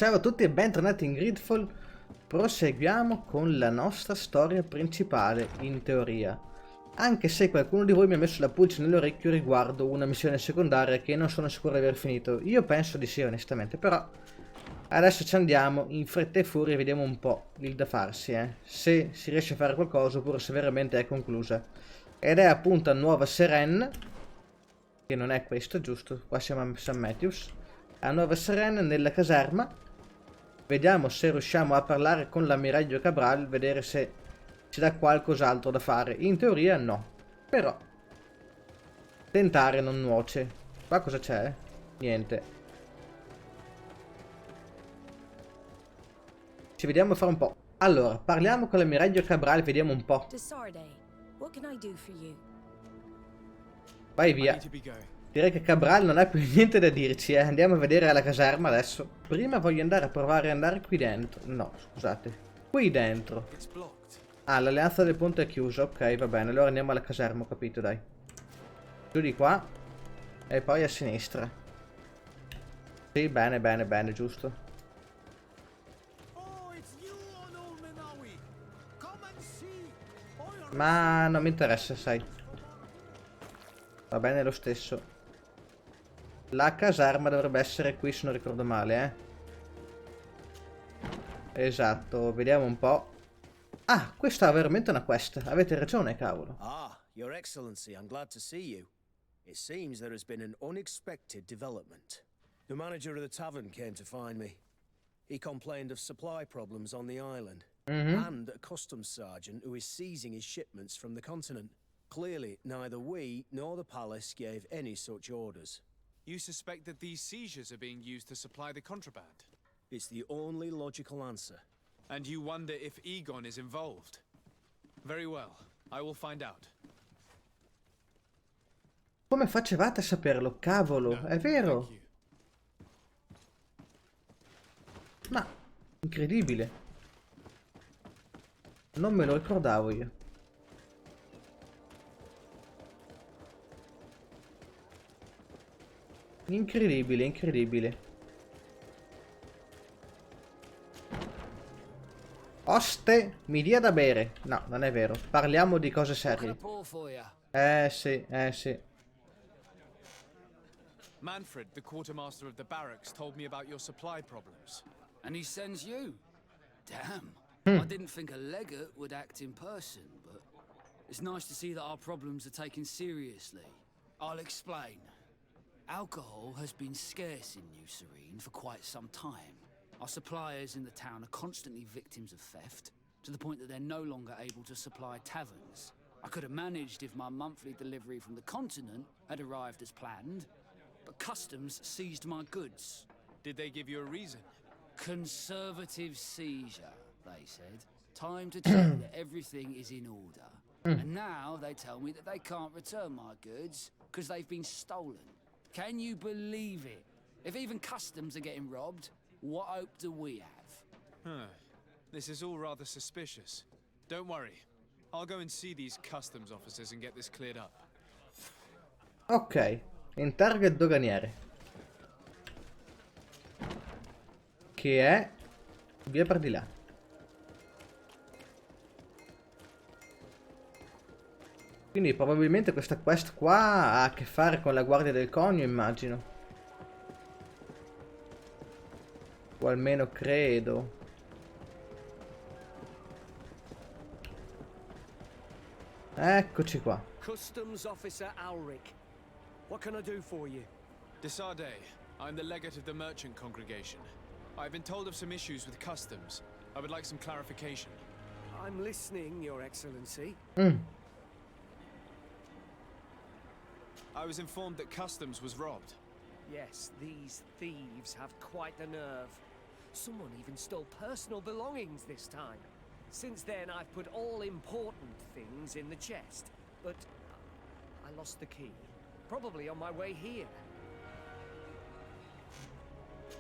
Ciao a tutti e bentornati in Greedfall. Proseguiamo con la nostra storia principale, in teoria. Anche se qualcuno di voi mi ha messo la pulce nell'orecchio riguardo una missione secondaria che non sono sicuro di aver finito. Io penso di sì, onestamente, però adesso ci andiamo in fretta e furia e vediamo un po' il da farsi, se si riesce a fare qualcosa oppure se veramente è conclusa. Ed è appunto a Nuova Serenne, che non è questo, giusto? Qua siamo a St. Matthews. A Nuova Serenne, nella caserma. Vediamo se riusciamo a parlare con l'ammiraglio Cabral, vedere se ci dà qualcos'altro da fare. In teoria no, però tentare non nuoce. Qua cosa c'è? Niente. Ci vediamo fra un po'. Allora, parliamo con l'ammiraglio Cabral, vediamo un po'. Vai via. Direi che Cabral non ha più niente da dirci, Andiamo a vedere la caserma adesso. Prima voglio andare a provare ad andare qui dentro. No, scusate. Qui dentro. Ah, l'alleanza del ponte è chiusa. Ok, va bene. Allora andiamo alla caserma, ho capito, dai. Giù di qua. E poi a sinistra. Sì, bene, bene, bene, giusto. Ma non mi interessa, sai. Va bene lo stesso. La caserma dovrebbe essere qui se non ricordo male, Esatto, vediamo un po'. Ah, questa è veramente una quest. Avete ragione, cavolo. Ah, Your Excellency, I'm glad to see you. It seems there has been an unexpected development. The manager of the tavern came to find me. He complained of supply problems on the island. And a customs sergeant who is seizing his shipments from the continent. Clearly, neither we nor the palace gave any such orders. You suspect that these seizures are being used to supply the contraband? It's the only logical answer. And you wonder if Egon is involved? Very well, I will find out. Come facevate a saperlo? Cavolo, No, è vero? thank you. Ma, incredibile. Non me lo ricordavo io. Incredibile, incredibile. Oste, mi dia da bere. No, non è vero. Parliamo di cose serie. Sì, sì. Manfred, the quartermaster of the barracks, told me about your supply problems. And he sends you? Damn. I didn't think a legate would act in person, but it's nice to see that our problems are taken seriously. I'll explain. Alcohol has been scarce in New Serene for quite some time. Our suppliers in the town are constantly victims of theft, to the point that they're no longer able to supply taverns. I could have managed if my monthly delivery from the continent had arrived as planned, but customs seized my goods. Did they give you a reason? Conservative seizure, they said. Time to check that everything is in order. And now they tell me that they can't return my goods because they've been stolen. Can you believe it? If even customs are getting robbed, what hope do we have? This is all rather suspicious. Don't worry. I'll go and see these customs officers and get this cleared up. Ok, in target doganiere. Che è via per di là. Quindi probabilmente questa quest qua ha a che fare con la guardia del conio, immagino. O almeno credo. Eccoci qua. Customs Officer Ulrich. What can I do for you? Desarde, I'm the legate of the merchant congregation. I've been told of some issues with customs. I would like some clarification. I'm listening, Your Excellency. I was informed that customs was robbed. Yes, these thieves have quite the nerve. Someone even stole personal belongings this time. Since then, I've put all important things in the chest. But I lost the key. Probably on my way here.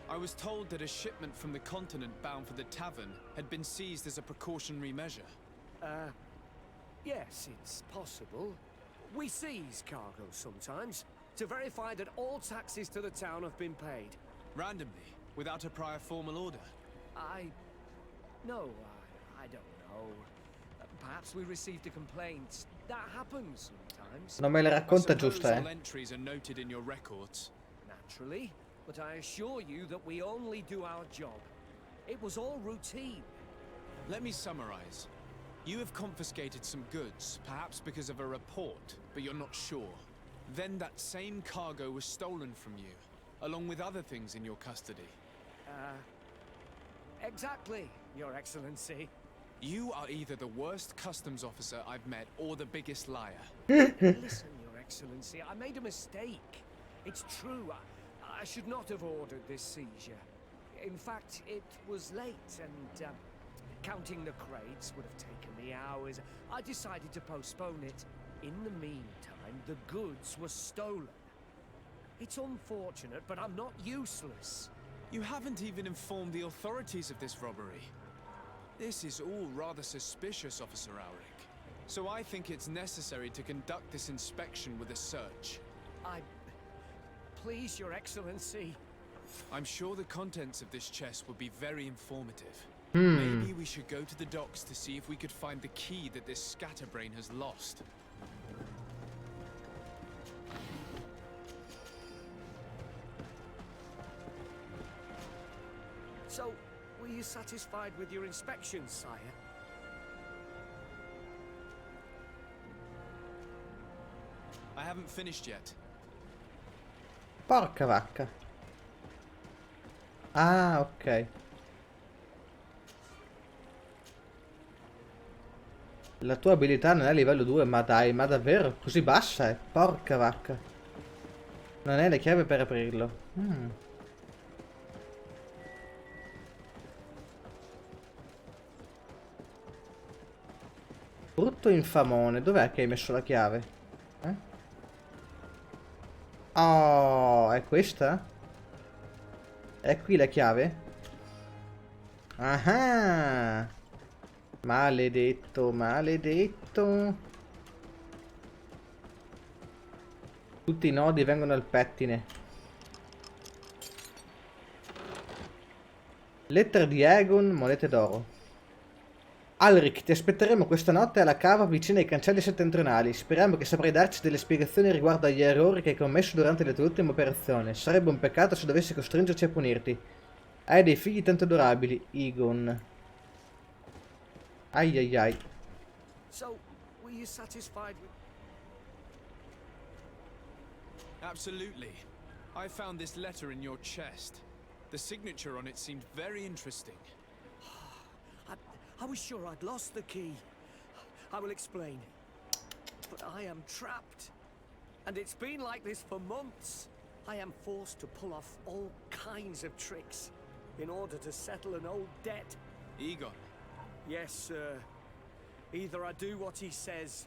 I was told that a shipment from the continent bound for the tavern had been seized as a precautionary measure. Yes, it's possible. We seize cargo sometimes to verify that all taxes to the town have been paid. Randomly? without a prior formal order? No, I don't know. Perhaps we received a complaint. That happens sometimes. Non me le I racconta suppose giusta, all entries are noted in your records. Naturally, but I assure you that we only do our job. It was all routine. Let me summarize. You have confiscated some goods, perhaps because of a report, but you're not sure. Then that same cargo was stolen from you, along with other things in your custody. Exactly, Your Excellency. You are either the worst customs officer I've met or the biggest liar. Listen, Your Excellency, I made a mistake. It's true, I should not have ordered this seizure. In fact, it was late and counting the crates would have taken me hours. I decided to postpone it. In the meantime, the goods were stolen. It's unfortunate, but I'm not useless. You haven't even informed the authorities of this robbery. This is all rather suspicious, Officer Auric. So I think it's necessary to conduct this inspection with a search. Please, Your Excellency. I'm sure the contents of this chest will be very informative. Maybe we should go to the docks to see if we could find the key that this scatterbrain has lost. So, were you satisfied with your inspection, sire? I haven't finished yet. Porca vacca. Ah, ok. La tua abilità non è livello 2, ma dai, ma davvero? Così bassa è? Porca vacca. Non è la chiave per aprirlo. Brutto infamone, dov'è che hai messo la chiave? Oh, è questa? È qui la chiave? Ah! Maledetto, maledetto. Tutti i nodi vengono al pettine. Lettera di Egon, monete d'oro. Alric, ti aspetteremo questa notte alla cava vicino ai cancelli settentrionali. Speriamo che saprai darci delle spiegazioni riguardo agli errori che hai commesso durante la tua ultima operazione. Sarebbe un peccato se dovessi costringerci a punirti. Hai dei figli tanto adorabili, Egon. Ai ai ai. So, were you satisfied with... Absolutely. I found this letter in your chest. The signature on it seemed very interesting. I was sure I'd lost the key. I will explain. But I am trapped. And it's been like this for months. I am forced to pull off all kinds of tricks in order to settle an old debt. Egon. Yes, sir. Either I do what he says,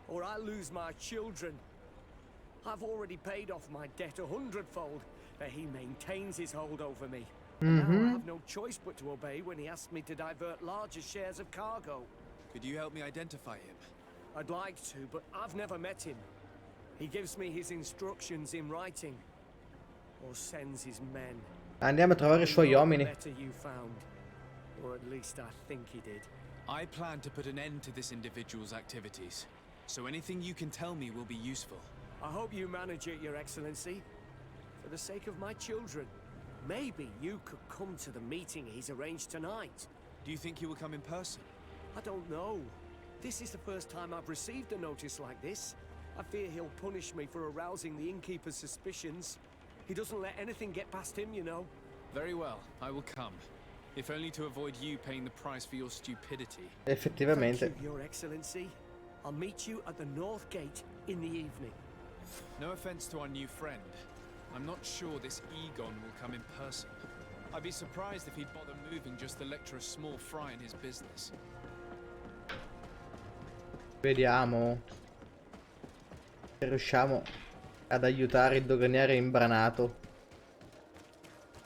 or I lose my children. I've already paid off my debt 100-fold, but he maintains his hold over me. And now I have no choice but to obey when he asks me to divert larger shares of cargo. Could you help me identify him? I'd like to, but I've never met him. He gives me his instructions in writing, or sends his men. Andiamo a trovare I suoi uomini. The letter you found, or at least I think he did. I plan to put an end to this individual's activities, so anything you can tell me will be useful. I hope you manage it, Your Excellency. For the sake of my children. Maybe you could come to the meeting he's arranged tonight. Do you think he will come in person? I don't know. This is the first time I've received a notice like this. I fear he'll punish me for arousing the innkeeper's suspicions. He doesn't let anything get past him, you know. Very well, I will come. If only to avoid you paying the price for your stupidity. Effettivamente. Thank you, Your Excellency. I'll meet you at the North Gate in the evening. No offense to our new friend. I'm not sure this Egon will come in person. I'd be surprised if he'd bother moving just to lecture a small fry in his business. Vediamo se riusciamo ad aiutare il doganiere imbranato.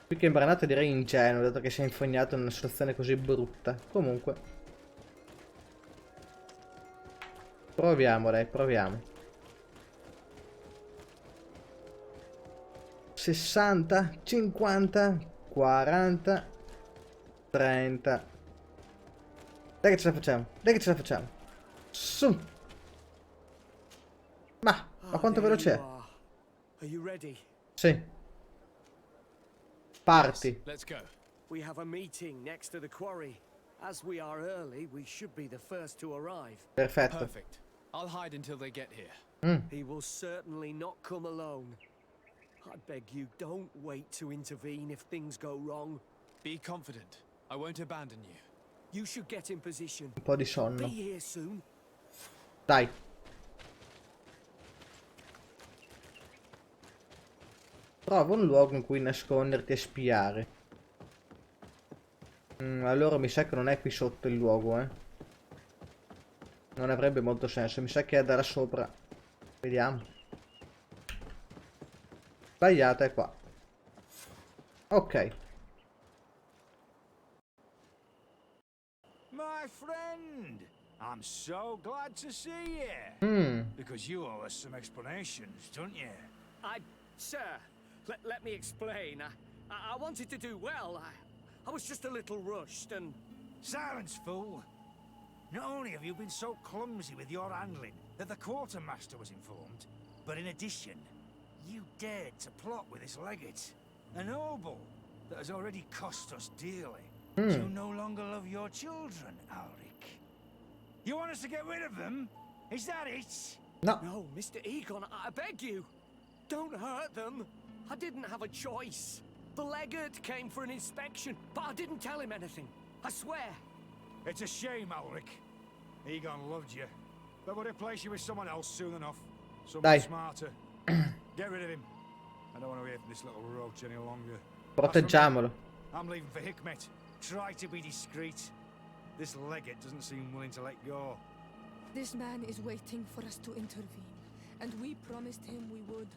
Più che imbranato direi ingenuo, dato che si è infognato in una situazione così brutta. Comunque proviamo, dai, proviamo. 60, 50, 40, 30. Dai che ce la facciamo, dai che ce la facciamo. Su. Ma quanto there veloce you è? Are you ready? Sì. Parti. Let's go. We have a meeting next to the quarry. As we are early, we should be the first to arrive. Perfetto. Perfect. I'll hide until they get here. He will certainly not come alone. I beg you, don't wait to intervene if things go wrong. Be confident. I won't abandon you. You should get in position. Un po' di Be sonno. here soon. Dai. Trova un luogo in cui nasconderti e spiare. Allora mi sa che non è qui sotto il luogo, Non avrebbe molto senso. Mi sa che è da là sopra. Vediamo. Sbagliata, è qua. Ok. My friend, I'm so glad to see you. Because you owe us some explanations, don't you? Sir, let me explain. I wanted to do well. I was just a little rushed and... Silence, fool. Not only have you been so clumsy with your handling that the quartermaster was informed, but in addition, you dared to plot with this legate, a noble that has already cost us dearly. You no longer love your children, Ulrich. You want us to get rid of them? Is that it? No. No, Mr. Egon, I beg you. Don't hurt them. I didn't have a choice. The legate came for an inspection, but I didn't tell him anything. I swear. It's a shame, Ulrich. Egon loved you, but would replace you with someone else soon enough. Someone Dai. smarter. Get rid of him. I don't want to hear from this little roach any longer. Proteggiamolo. I'm leaving for Hikmet. Try to be discreet. This legate doesn't seem willing to let go. This man is waiting for us to intervene, and we promised him we would.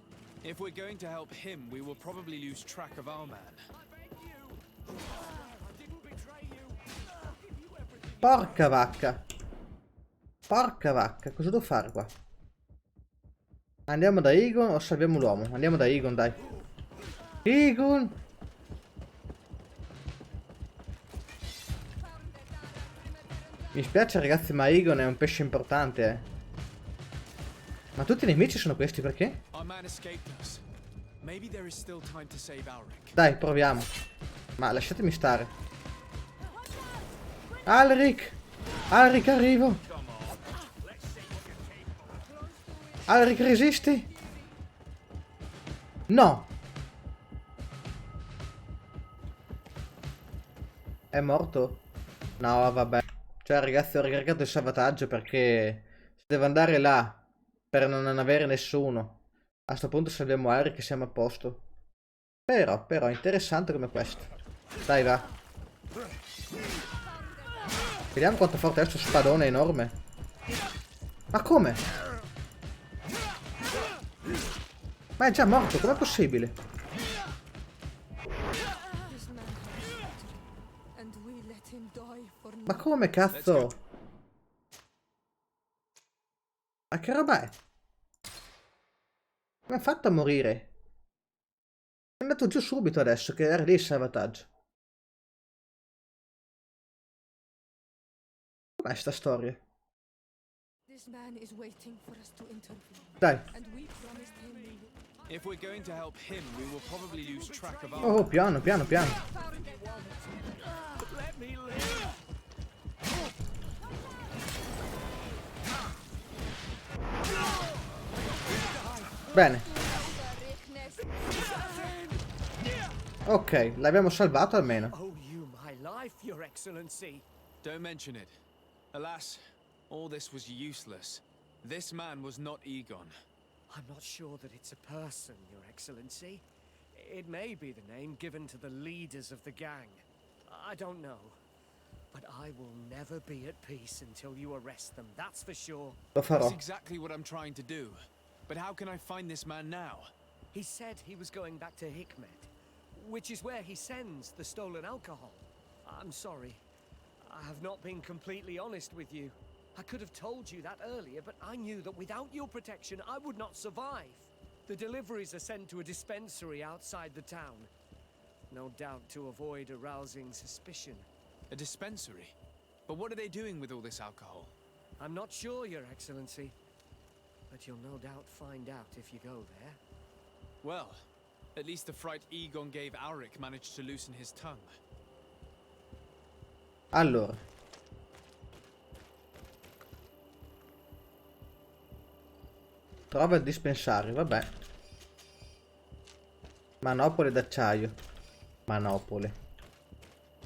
If we're going to help him, we will probably lose track of our man. I beg you. I didn't betray you. I'll give you everything. Porca vacca. Porca vacca. Cosa devo fare qua? Andiamo da Egon o salviamo l'uomo? Andiamo da Egon, dai. Egon. Mi spiace ragazzi, ma Egon è un pesce importante, Ma tutti i nemici sono questi, perché? Our man escaped us. Maybe there is still time to save Ulrich. Dai, proviamo. Ma lasciatemi stare. Ulrich! Ulrich, arrivo! Ulrich, resisti? No! È morto? No, vabbè. Cioè, ragazzi, ho ricaricato il salvataggio perché se devo andare là per non avere nessuno, a sto punto salviamo Ulrich e siamo a posto. Però, è interessante come questo. Dai, va. Vediamo quanto forte è questo spadone enorme. Ma come? Ma è già morto, com'è possibile? Ma come cazzo? Ma che roba è? Come ha fatto a morire? È andato giù subito adesso che era lì il salvataggio. Com'è sta storia? Dai. Oh, piano, piano, piano. Bene. Ok, l'abbiamo salvato almeno. Oh, you my life, Your Excellency. Don't mention it. Alas, all this was useless. This man was not Egon. I'm not sure that it's a person, Your Excellency. It may be the name given to the leaders of the gang. I don't know. But I will never be at peace until you arrest them, that's for sure. Lo farò. That's exactly what I'm trying to do. But how can I find this man now? He said he was going back to Hikmet, which is where he sends the stolen alcohol. I'm sorry. I have not been completely honest with you. I could have told you that earlier, but I knew that without your protection, I would not survive. The deliveries are sent to a dispensary outside the town. no doubt to avoid arousing suspicion. A dispensary? But what are they doing with all this alcohol? I'm not sure, Your Excellency, but you'll no doubt find out if you go there. Well, at least the fright Egon gave Auric managed to loosen his tongue. Allora. Trova il dispensario, vabbè. Manopole d'acciaio. Manopole.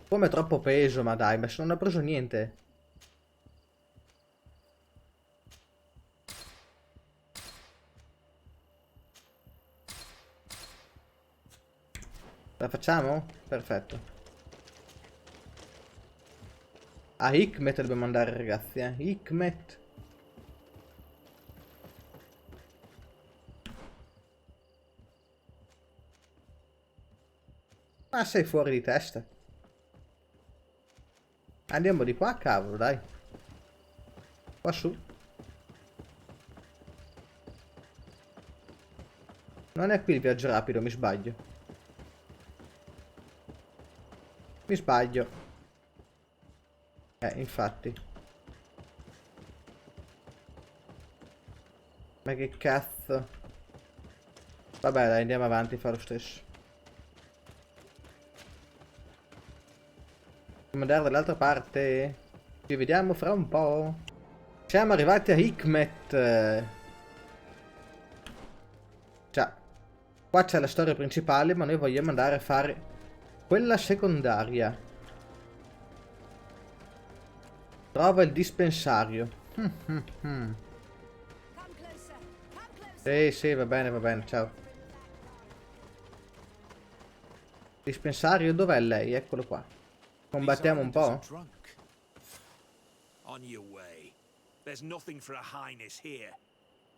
Come troppo peso, ma dai, ma se non ho preso niente. La facciamo? Perfetto. A Hikmet dobbiamo andare, ragazzi, Hikmet. Ma sei fuori di testa. Andiamo di qua, cavolo, dai. Qua su. Non è qui il viaggio rapido, mi sbaglio. Mi sbaglio. Infatti. Ma che cazzo. Vabbè, dai, andiamo avanti, fa lo stesso. Andare dall'altra parte. Ci vediamo fra un po'. Siamo arrivati a Hikmet. Già. Qua c'è la storia principale, ma noi vogliamo andare a fare quella secondaria. Trova il dispensario. Sì, va bene, ciao. Dispensario, dov'è lei? Eccolo qua. Combattiamo un po'? On your way. There's nothing for a highness here.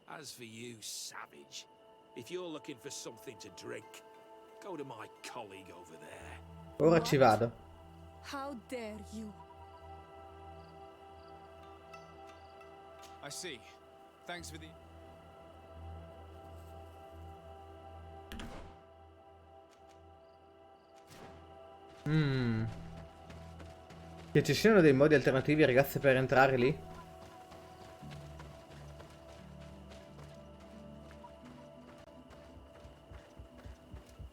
As for you, savage, if you're looking for something to drink, go to my colleague over there. Ora ci vado. How dare you? I see. Thanks for the... Che ci siano dei modi alternativi, ragazzi, per entrare lì?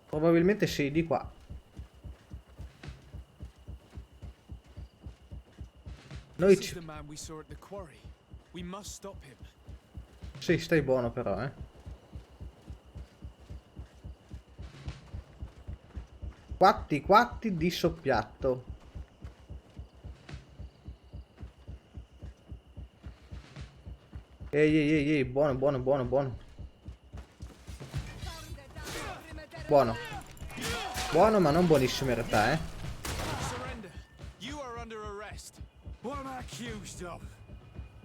Probabilmente sì, di qua. Noi ci... Sì, stai buono però, Quatti di soppiatto. Ehi, buono. Buono. Buono, ma non buonissimo in realtà, What am I accused of?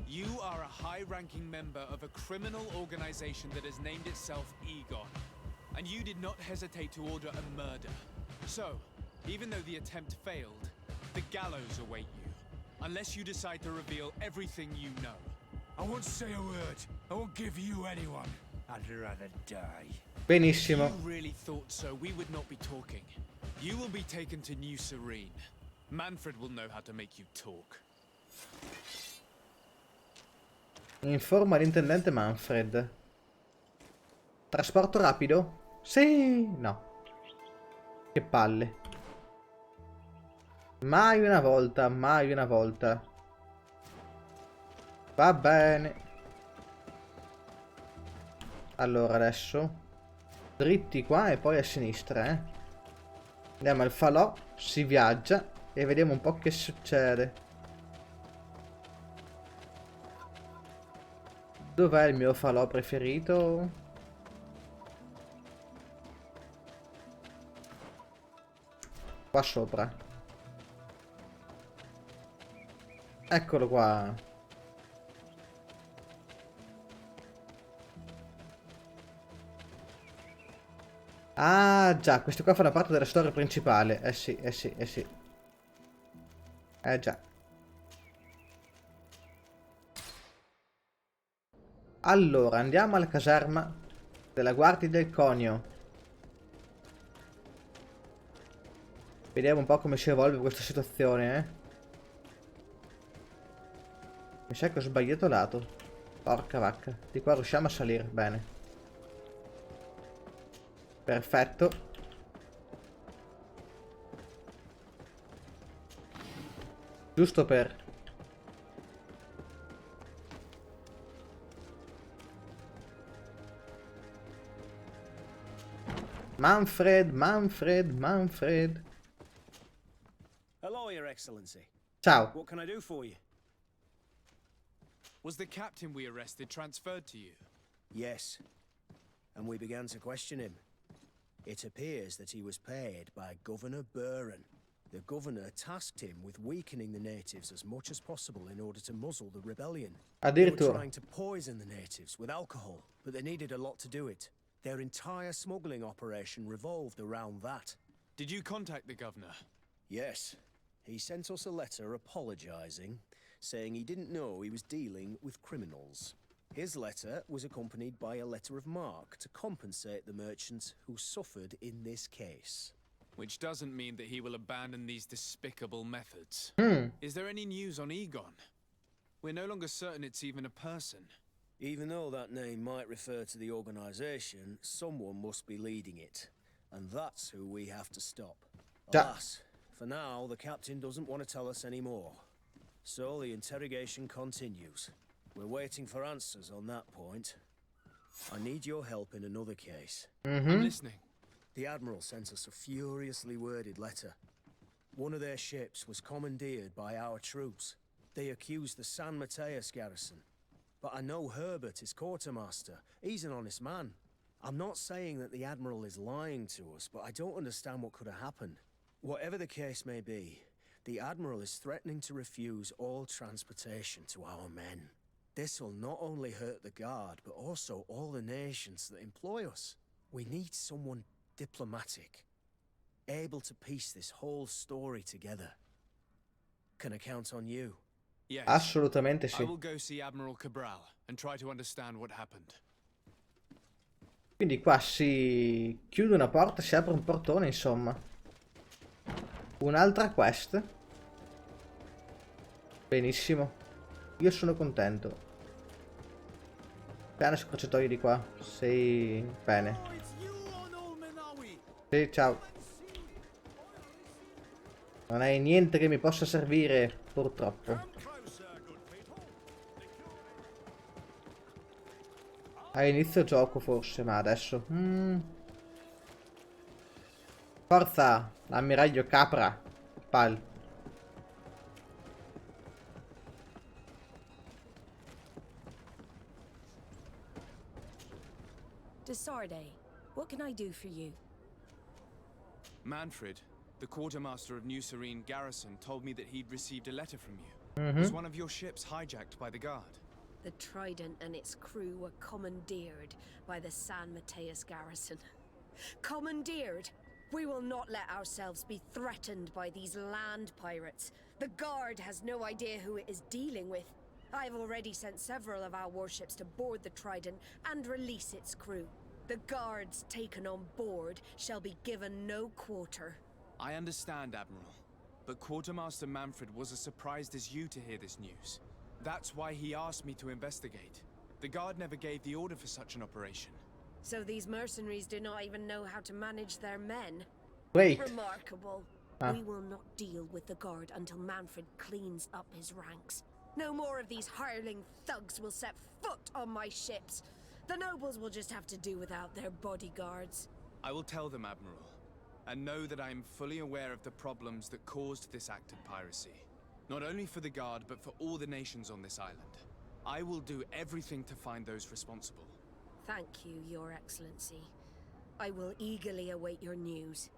You are a high-ranking member of a criminal organization that has named itself Egon, and you did not hesitate to order a murder. So, even though the attempt failed, the gallows await you, unless you decide to reveal everything you know. I won't say a word. I won't give you anyone. I'd rather die. Benissimo. If you really thought so, we would not be talking. You will be taken to New Serene. Manfred will know how to make you talk. Informa l'intendente Manfred. Trasporto rapido? Sì! No. Che palle. Mai una volta. Va bene. Allora adesso dritti qua e poi a sinistra, Andiamo al falò, si viaggia e vediamo un po' che succede. Dov'è il mio falò preferito? Qua sopra. Eccolo qua. Ah già, questi qua fanno parte della storia principale. Eh sì. Già. Allora, andiamo alla caserma della Guardia del Conio. Vediamo un po' come si evolve questa situazione, eh. Mi sa che ho sbagliato lato. Porca vacca. Di qua riusciamo a salire. Bene. Perfetto. Giusto per... Manfred. Hello, Your Excellency. Ciao. What can I do for you? Was the captain we arrested transferred to you? Yes. And we began to question him. It appears that he was paid by Governor Buren. The governor tasked him with weakening the natives as much as possible in order to muzzle the rebellion. They were Addirittura. trying to poison the natives with alcohol, but they needed a lot to do it. Their entire smuggling operation revolved around that. Did you contact the governor? Yes. He sent us a letter apologizing, saying he didn't know he was dealing with criminals. His letter was accompanied by a letter of marque to compensate the merchants who suffered in this case. Which doesn't mean that he will abandon these despicable methods. Is there any news on Egon? We're no longer certain it's even a person. Even though that name might refer to the organization, someone must be leading it. And that's who we have to stop. Alas, for now, the captain doesn't want to tell us any more. So the interrogation continues. We're waiting for answers on that point. I need your help in another case. I'm listening. The Admiral sent us a furiously worded letter. One of their ships was commandeered by our troops. They accused the San Mateus garrison. But I know Herbert is quartermaster. He's an honest man. I'm not saying that the Admiral is lying to us, but I don't understand what could have happened. Whatever the case may be, the Admiral is threatening to refuse all transportation to our men. This will not only hurt the Guard, but also all the nations that employ us. We need someone diplomatic, able to piece this whole story together. Can I count on you? Yes. Assolutamente I sì. will go see Admiral Cabral and try to understand what happened. Quindi qua si chiude una porta, si apre un portone, insomma. Un'altra quest. Benissimo. Io sono contento. Piano scorciatoio di qua. Sei... bene. Sì, ciao. Non hai niente che mi possa servire, purtroppo. A inizio gioco forse, ma adesso... Forza! L'ammiraglio Capra. Pal. Desarde, what can I do for you? Manfred, the quartermaster of New Serene Garrison, told me that he'd received a letter from you. Was one of your ships hijacked by the Guard? The Trident and its crew were commandeered by the San Mateus garrison. Commandeered? We will not let ourselves be threatened by these land pirates. The Guard has no idea who it is dealing with. I've already sent several of our warships to board the Trident and release its crew. The Guards taken on board shall be given no quarter. I understand, Admiral, but Quartermaster Manfred was as surprised as you to hear this news. That's why he asked me to investigate. The Guard never gave the order for such an operation. So these mercenaries do not even know how to manage their men? Wait. Remarkable. We will not deal with the Guard until Manfred cleans up his ranks. No more of these hireling thugs will set foot on my ships. The nobles will just have to do without their bodyguards. I will tell them, Admiral, and know that I am fully aware of the problems that caused this act of piracy. Not only for the Guard, but for all the nations on this island. I will do everything to find those responsible. Thank you, Your Excellency. I will eagerly await your news.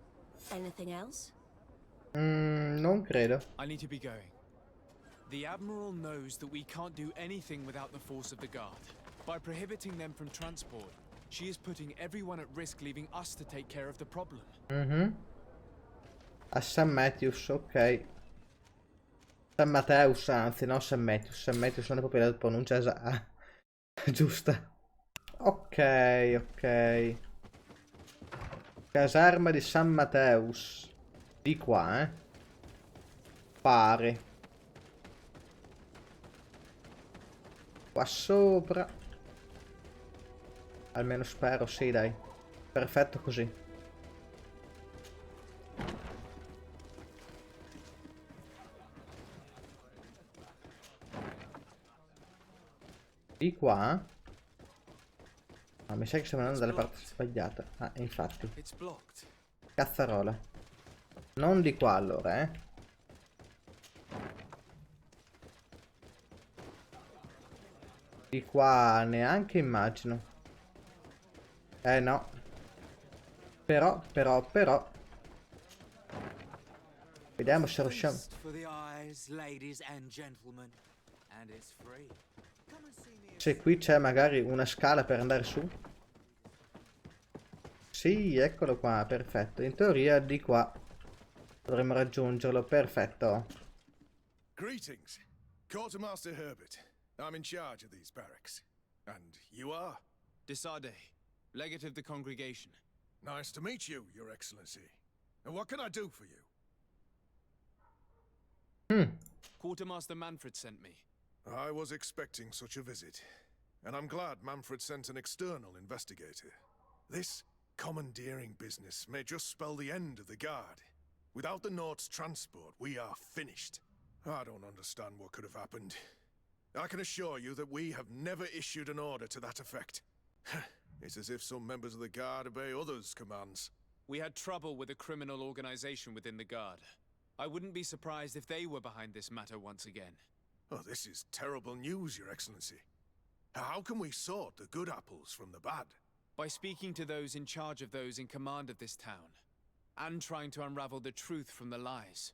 Anything else? Non credo. I need to be going. The Admiral knows that we can't do anything without the force of the Guard. By prohibiting them from transport, she is putting everyone at risk, leaving us to take care of the problem. A San Matthews, ok. San Mateus, anzi, no San Matthews. San Matthews non è proprio la pronuncia giusta. Ok, ok. Caserma di San Mateus. Di qua, pare. Qua sopra. Almeno spero, sì, dai. Perfetto così. Di qua. No, mi sa che stiamo andando dalle parti sbagliate. Ah, infatti. Cazzarola. Non di qua allora, Di qua neanche immagino. No. Però. Vediamo se riusciamo. Se qui c'è magari una scala per andare su. Sì, eccolo qua, perfetto. In teoria di qua dovremmo raggiungerlo, perfetto. Greetings. Quartermaster Herbert. I'm in charge of these barracks. And you are? Desade, legate of the congregation. Nice to meet you, Your Excellency. And what can I do for you? Quartermaster Manfred sent me. I was expecting such a visit. And I'm glad Manfred sent an external investigator. This commandeering business may just spell the end of the Guard. Without the Nord's transport, we are finished. I don't understand what could have happened. I can assure you that we have never issued an order to that effect. It's as if some members of the Guard obey others' commands. We had trouble with a criminal organization within the Guard. I wouldn't be surprised if they were behind this matter once again. Oh, this is terrible news, Your Excellency. How can we sort the good apples from the bad? By speaking to those in charge of those in command of this town, and trying to unravel the truth from the lies.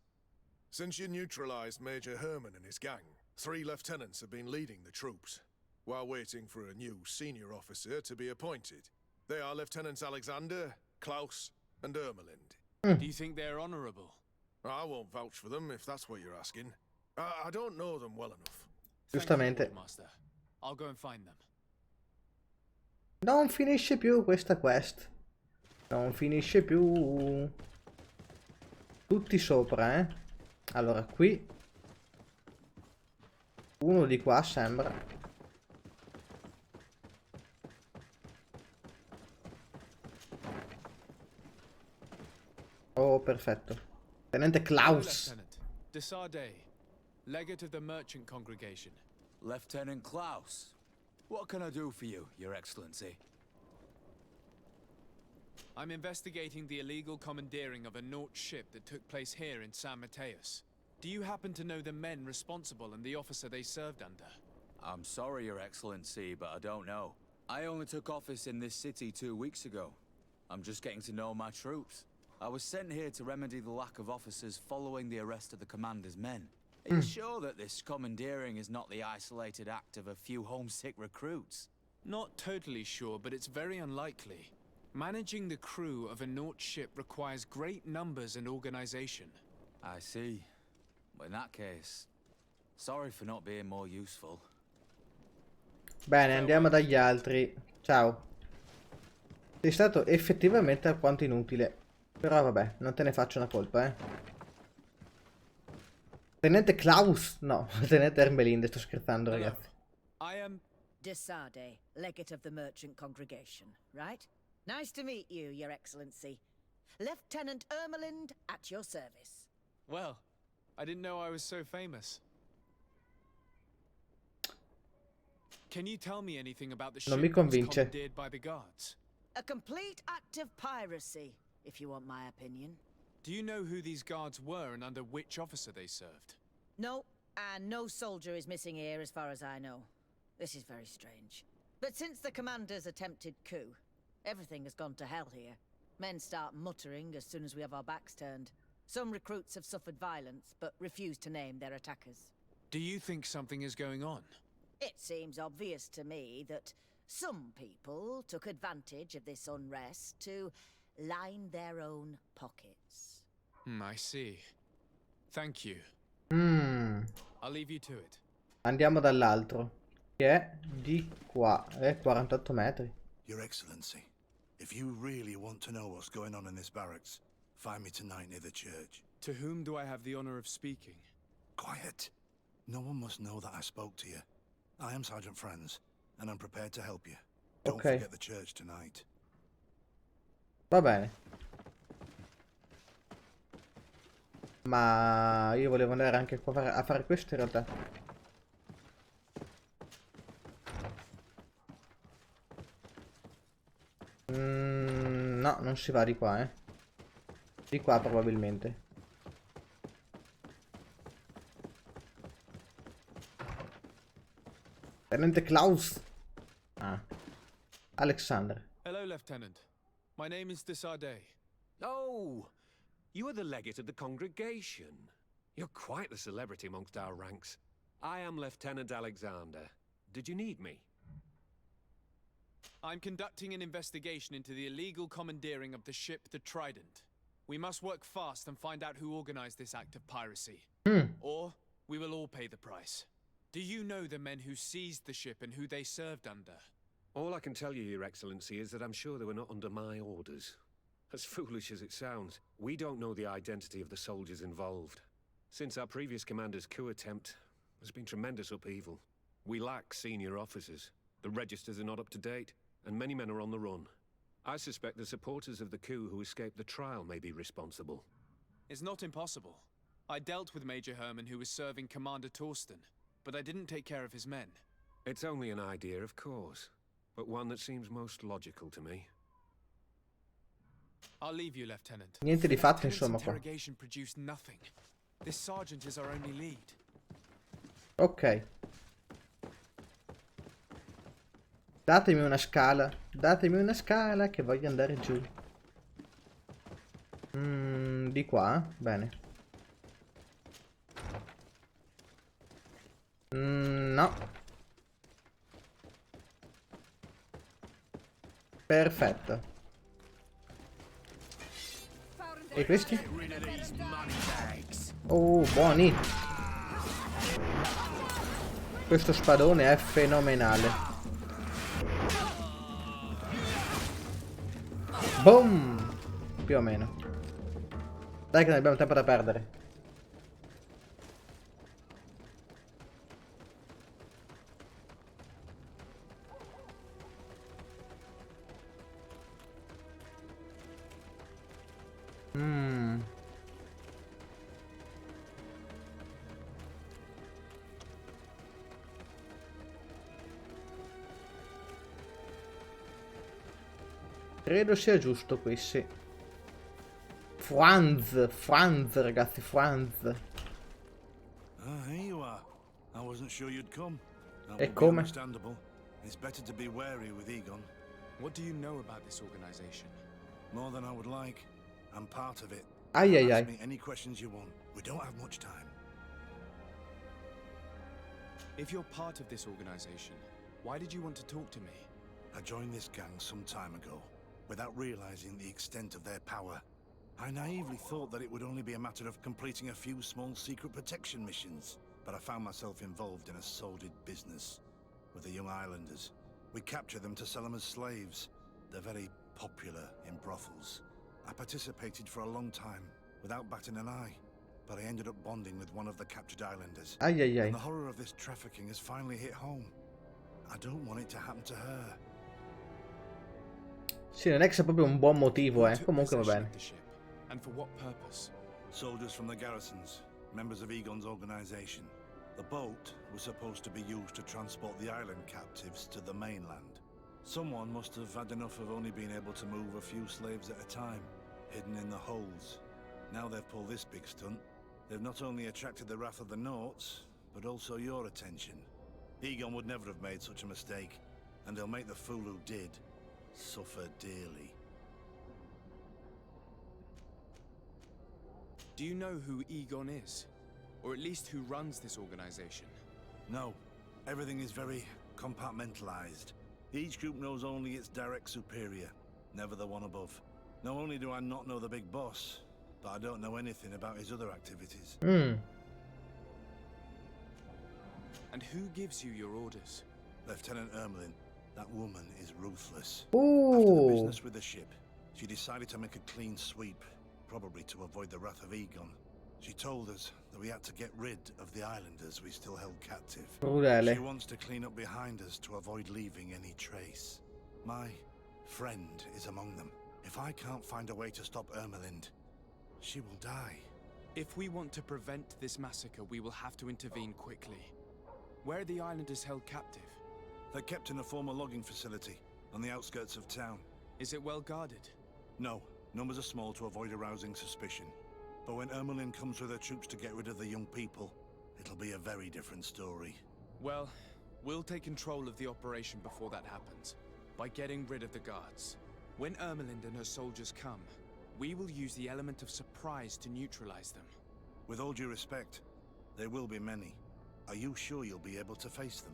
Since you neutralized Major Herman and his gang, 3 lieutenants have been leading the troops, while waiting for a new senior officer to be appointed. They are Lieutenants Alexander, Klaus, and Ermelind. Do you think they're honorable? I won't vouch for them if that's what you're asking. I don't know them well enough. Giustamente. Master. I'll go and find them. Non finisce più questa quest. Non finisce più. Tutti sopra, Allora, qui. Uno di qua sembra. Oh, perfetto. Tenente Klaus. Desade, legate of the merchant congregation. Lieutenant Klaus, what can I do for you, Your Excellency? I'm investigating the illegal commandeering of a Nort ship that took place here in San Mateus. Do you happen to know the men responsible and the officer they served under? I'm sorry, Your Excellency, but I don't know. I only took office in this city 2 weeks ago. I'm just getting to know my troops. I was sent here to remedy the lack of officers following the arrest of the commander's men. Are you sure that this commandeering is not the isolated act of a few homesick recruits? Not totally sure, but it's very unlikely. Managing the crew of a Nort ship requires great numbers and organization. I see. But in that case, sorry for not being more useful. Bene, andiamo dagli altri. Ciao. Sei stato effettivamente alquanto inutile. Però vabbè, non te ne faccio una colpa, Tenente Klaus? No, Tenente Ermelinde, sto scherzando, ragazzi. I am Desade, legate of the merchant congregation, right? Nice to meet you, Your Excellency. Lieutenant Ermelind at your service. Well, I didn't know I was so famous. Can you tell me anything about the ship Non mi that was convince. commandeered by the guards? A complete act of piracy, if you want my opinion. Do you know who these guards were and under which officer they served? No, and no soldier is missing here as far as I know. This is very strange. But since the commander's attempted coup, everything has gone to hell here. Men start muttering as soon as we have our backs turned. Some recruits have suffered violence, but refuse to name their attackers. Do you think something is going on? It seems obvious to me that some people took advantage of this unrest to line their own pockets. I see. Thank you. I'll leave you to it. Andiamo dall'altro, che è di qua. 48 metri. Your Excellency, if you really want to know what's going on in this barracks, Find me tonight near the church. To whom do I have the honor of speaking? Quiet. No one must know that I spoke to you. I am Sergeant Franz, and I'm prepared to help you. Don't forget the church tonight. Va bene. Ma io volevo andare anche qua a fare questo in realtà. No, non si va di qua, eh. Di qua probabilmente. Tenente Klaus. Ah. Alexander. Hello, Lieutenant. My name is Desardet. Oh, you are the legate of the congregation. You're quite the celebrity amongst our ranks. I am Lieutenant Alexander. Did you need me? I'm conducting an investigation into the illegal commandeering of the ship the Trident. We must work fast and find out who organized this act of piracy. Or we will all pay the price. Do you know the men who seized the ship and who they served under? All I can tell you, Your Excellency, is that I'm sure they were not under my orders. As foolish as it sounds, we don't know the identity of the soldiers involved. Since our previous commander's coup attempt, there's been tremendous upheaval. We lack senior officers. The registers are not up to date, and many men are on the run. I suspect the supporters of the coup who escaped the trial may be responsible. It's not impossible. I dealt with Major Herman, who was serving Commander Torsten, but I didn't take care of his men. It's only an idea, of course, but one that seems most logical to me. I'll leave you, Lieutenant. Niente di fatto, insomma, qua. Interrogation produced nothing. This sergeant is our only lead. Ok. Datemi una scala. Datemi una scala che voglio andare giù. Di qua? Bene. No. Perfetto. E questi? Oh, buoni. Questo spadone è fenomenale. Boom! Più o meno. Dai che non abbiamo tempo da perdere. Credo sia giusto qui, sì. Franz, ragazzi, Franz. Ah, here you are. I wasn't sure you'd come. That E would be come? understandable. It's better to be wary with Egon. What do you know about this organization? More than I would like. I'm part of it. Ai ai Ask ai. me any questions you want. We don't have much time. If you're part of this organization, why did you want to talk to me? I joined this gang some time ago, without realizing the extent of their power. I naively thought that it would only be a matter of completing a few small secret protection missions, but I found myself involved in a sordid business with the young islanders. We capture them to sell them as slaves. They're very popular in brothels. I participated for a long time, without batting an eye, but I ended up bonding with one of the captured islanders. Ai ai ai. And the horror of this trafficking has finally hit home. I don't want it to happen to her. Sì, non è che sia proprio un buon motivo, Who took Comunque va possession bene. of the ship, and for what purpose? Soldiers from the garrisons, members of Egon's organization. The boat was supposed to be used to transport the island captives to the mainland. Someone must have had enough of only being able to move a few slaves at a time, hidden in the holds. Now they've pulled this big stunt. They've not only attracted the wrath of the Nauts, but also your attention. Egon would never have made such a mistake, and they'll make the fool who did suffer dearly. Do you know who Egon is? Or at least who runs this organization? No, everything is very compartmentalized. Each group knows only its direct superior, never the one above. Not only do I not know the big boss, but I don't know anything about his other activities. And who gives you your orders? Lieutenant Ermelin, that woman is ruthless. After the Ooh. business with the ship, she decided to make a clean sweep. probably to avoid the wrath of Egon. She told us that we had to get rid of the islanders we still held captive. Crudele. She wants to clean up behind us to avoid leaving any trace. My friend is among them. If I can't find a way to stop Ermelind, she will die. If we want to prevent this massacre, we will have to intervene quickly. Where are the islanders held captive? They're kept in a former logging facility on the outskirts of town. Is it well guarded? No, numbers are small to avoid arousing suspicion. But when Ermelind comes with her troops to get rid of the young people, it'll be a very different story. Well, we'll take control of the operation before that happens, by getting rid of the guards. When Ermelind and her soldiers come, we will use the element of surprise to neutralize them. With all due respect, there will be many. Are you sure you'll be able to face them?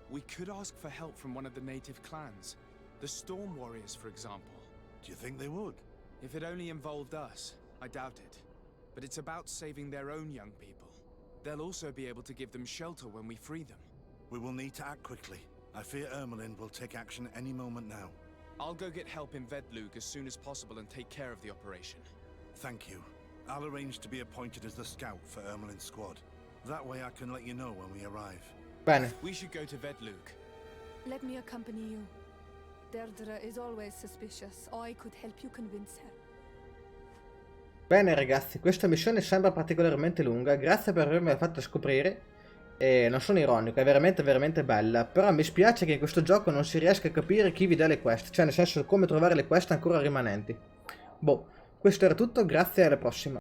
We could ask for help from one of the native clans. The Storm Warriors, for example. Do you think they would? If it only involved us, I doubt it. But it's about saving their own young people. They'll also be able to give them shelter when we free them. We will need to act quickly. I fear Ermelind will take action any moment now. I'll go get help in Vedlug as soon as possible and take care of the operation. Thank you. I'll arrange to be appointed as the scout for Ermelind's squad. That way I can let you know when we arrive. Bene. We should go to Vedlug. Let me accompany you. Deirdre is always suspicious. I could help you convince her. Bene ragazzi, questa missione sembra particolarmente lunga, grazie per avermela fatta scoprire. E non sono ironico, è veramente bella. Però mi spiace che in questo gioco non si riesca a capire chi vi dà le quest, cioè nel senso come trovare le quest ancora rimanenti. Boh, questo era tutto, grazie e alla prossima.